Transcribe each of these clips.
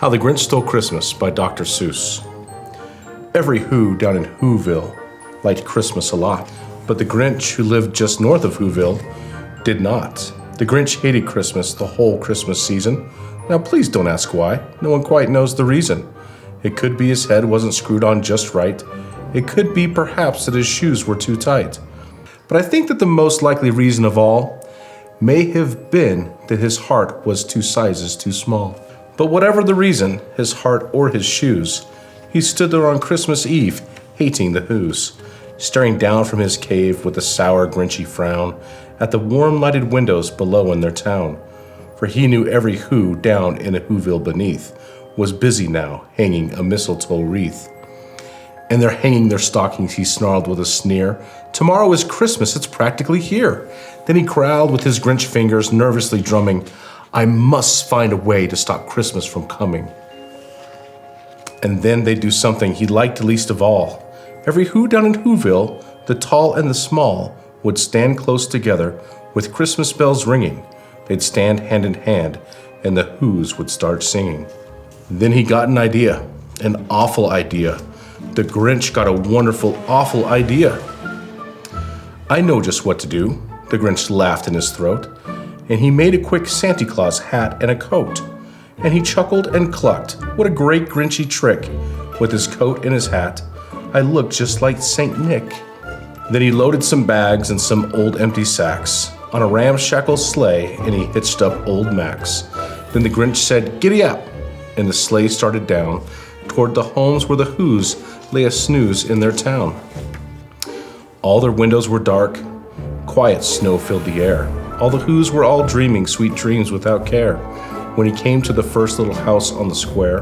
How the Grinch Stole Christmas by Dr. Seuss. Every Who down in Whoville liked Christmas a lot, but the Grinch who lived just north of Whoville did not. The Grinch hated Christmas the whole Christmas season. Now please don't ask why. No one quite knows the reason. It could be his head wasn't screwed on just right. It could be perhaps that his shoes were too tight. But I think that the most likely reason of all may have been that his heart was 2 sizes too small. But whatever the reason, his heart or his shoes, he stood there on Christmas Eve, hating the Whos, staring down from his cave with a sour, grinchy frown at the warm lighted windows below in their town. For he knew every Who down in a Whoville beneath was busy now, hanging a mistletoe wreath. And they're hanging their stockings, he snarled with a sneer. Tomorrow is Christmas, it's practically here. Then he growled with his Grinch fingers, nervously drumming, I must find a way to stop Christmas from coming. And then they'd do something he liked least of all. Every Who down in Whoville, the tall and the small, would stand close together with Christmas bells ringing. They'd stand hand in hand, and the Whos would start singing. Then he got an idea, an awful idea. The Grinch got a wonderful, awful idea. I know just what to do, the Grinch laughed in his throat, and he made a quick Santa Claus hat and a coat. And he chuckled and clucked, what a great Grinchy trick. With his coat and his hat, I looked just like Saint Nick. Then he loaded some bags and some old empty sacks on a ramshackle sleigh, and he hitched up old Max. Then the Grinch said, giddy up, and the sleigh started down toward the homes where the Whos lay a snooze in their town. All their windows were dark, quiet snow filled the air. All the Whos were all dreaming sweet dreams without care. When he came to the first little house on the square,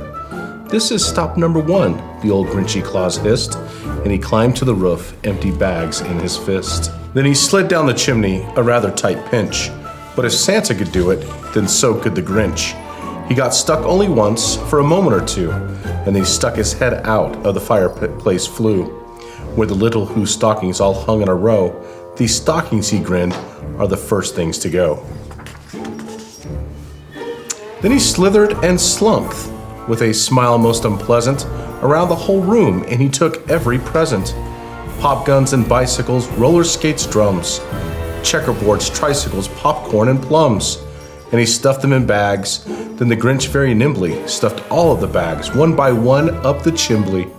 this is stop number 1, the old Grinchy Claus hissed, and he climbed to the roof, empty bags in his fist. Then he slid down the chimney, a rather tight pinch. But if Santa could do it, then so could the Grinch. He got stuck only once, for a moment or two, and then he stuck his head out of the fireplace flue, where the little Who stockings all hung in a row. These stockings, he grinned, are the first things to go. Then he slithered and slunk, with a smile most unpleasant, around the whole room, and he took every present. Pop guns and bicycles, roller skates, drums, checkerboards, tricycles, popcorn, and plums. And he stuffed them in bags. Then the Grinch very nimbly stuffed all of the bags, one by one, up the chimbley.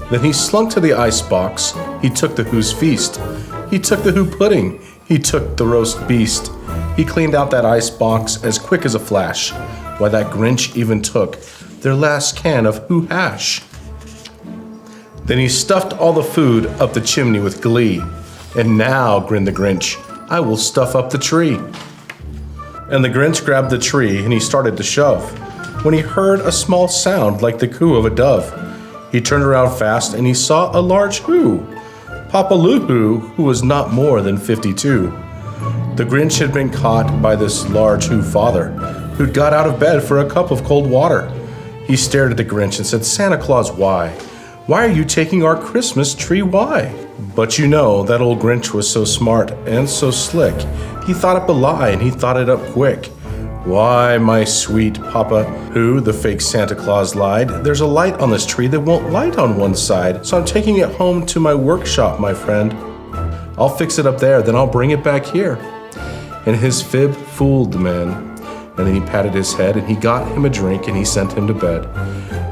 Then he slunk to the icebox. He took the Who's feast. He took the Who pudding. He took the roast beast. He cleaned out that icebox as quick as a flash. Why, that Grinch even took their last can of Who hash. Then he stuffed all the food up the chimney with glee. And now, grinned the Grinch, I will stuff up the tree. And the Grinch grabbed the tree and he started to shove, when he heard a small sound like the coo of a dove. He turned around fast and he saw a large Who, Papa Lou who was not more than 52. The Grinch had been caught by this large Who father, who'd got out of bed for a cup of cold water. He stared at the Grinch and said, Santa Claus, why? Why are you taking our Christmas tree, why? But you know, that old Grinch was so smart and so slick. He thought up a lie and he thought it up quick. Why, my sweet Papa Who, the fake Santa Claus lied, there's a light on this tree that won't light on one side, so I'm taking it home to my workshop, my friend. I'll fix it up there, then I'll bring it back here. And his fib fooled the man. And then he patted his head and he got him a drink and he sent him to bed.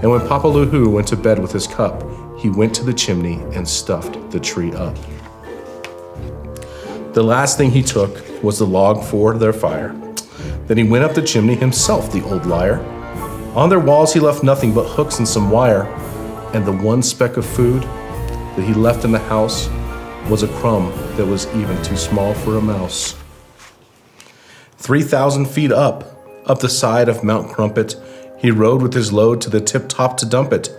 And when Papa Who went to bed with his cup, he went to the chimney and stuffed the tree up. The last thing he took was the log for their fire. Then he went up the chimney himself, the old liar. On their walls he left nothing but hooks and some wire, and the one speck of food that he left in the house was a crumb that was even too small for a mouse. 3,000 feet up the side of Mount Crumpet, he rode with his load to the tip-top to dump it.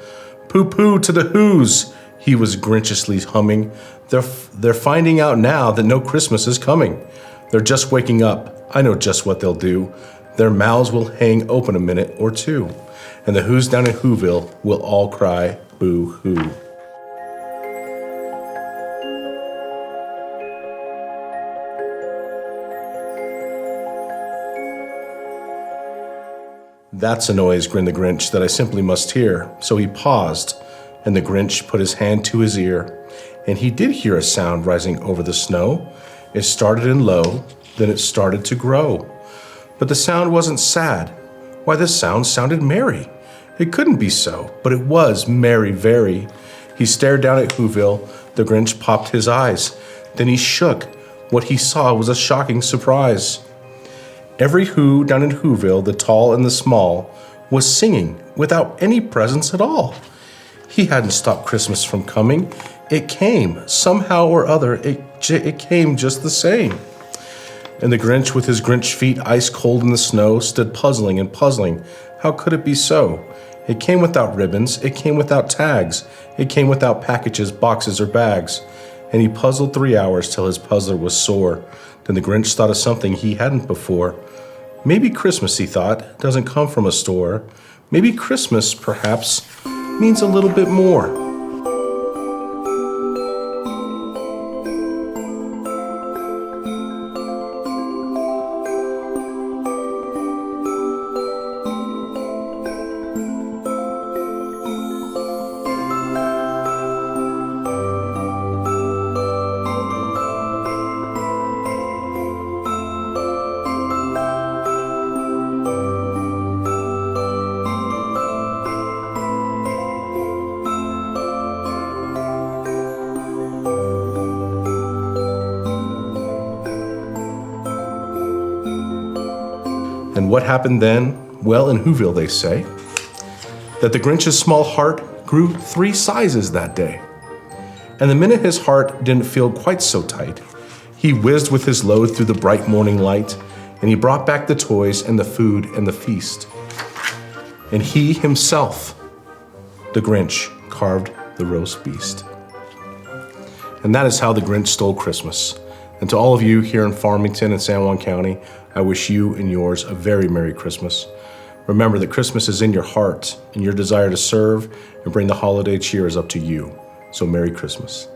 Pooh-pooh to the Whos, he was grinchiously humming. They're finding out now that no Christmas is coming. They're just waking up. I know just what they'll do. Their mouths will hang open a minute or two, and the Whos down in Whoville will all cry boo-hoo. "That's a noise," grinned the Grinch, "that I simply must hear." So he paused, and the Grinch put his hand to his ear, and he did hear a sound rising over the snow. It started in low, then it started to grow. But the sound wasn't sad. Why, the sound sounded merry. It couldn't be so, but it was merry very. He stared down at Whoville. The Grinch popped his eyes. Then he shook. What he saw was a shocking surprise. Every Who down in Whoville, the tall and the small, was singing without any presents at all. He hadn't stopped Christmas from coming. It came, somehow or other, it came just the same. And the Grinch, with his Grinch feet ice cold in the snow, stood puzzling and puzzling. How could it be so? It came without ribbons, it came without tags, it came without packages, boxes, or bags. And he puzzled 3 hours till his puzzler was sore. Then the Grinch thought of something he hadn't before. Maybe Christmas, he thought, doesn't come from a store. Maybe Christmas, perhaps, means a little bit more. And what happened then? Well, in Whoville, they say that the Grinch's small heart grew 3 sizes that day. And the minute his heart didn't feel quite so tight, he whizzed with his load through the bright morning light, and he brought back the toys and the food and the feast. And he himself, the Grinch, carved the roast beast. And that is how the Grinch stole Christmas. And to all of you here in Farmington and San Juan County, I wish you and yours a very Merry Christmas. Remember that Christmas is in your heart, and your desire to serve and bring the holiday cheer is up to you. So Merry Christmas.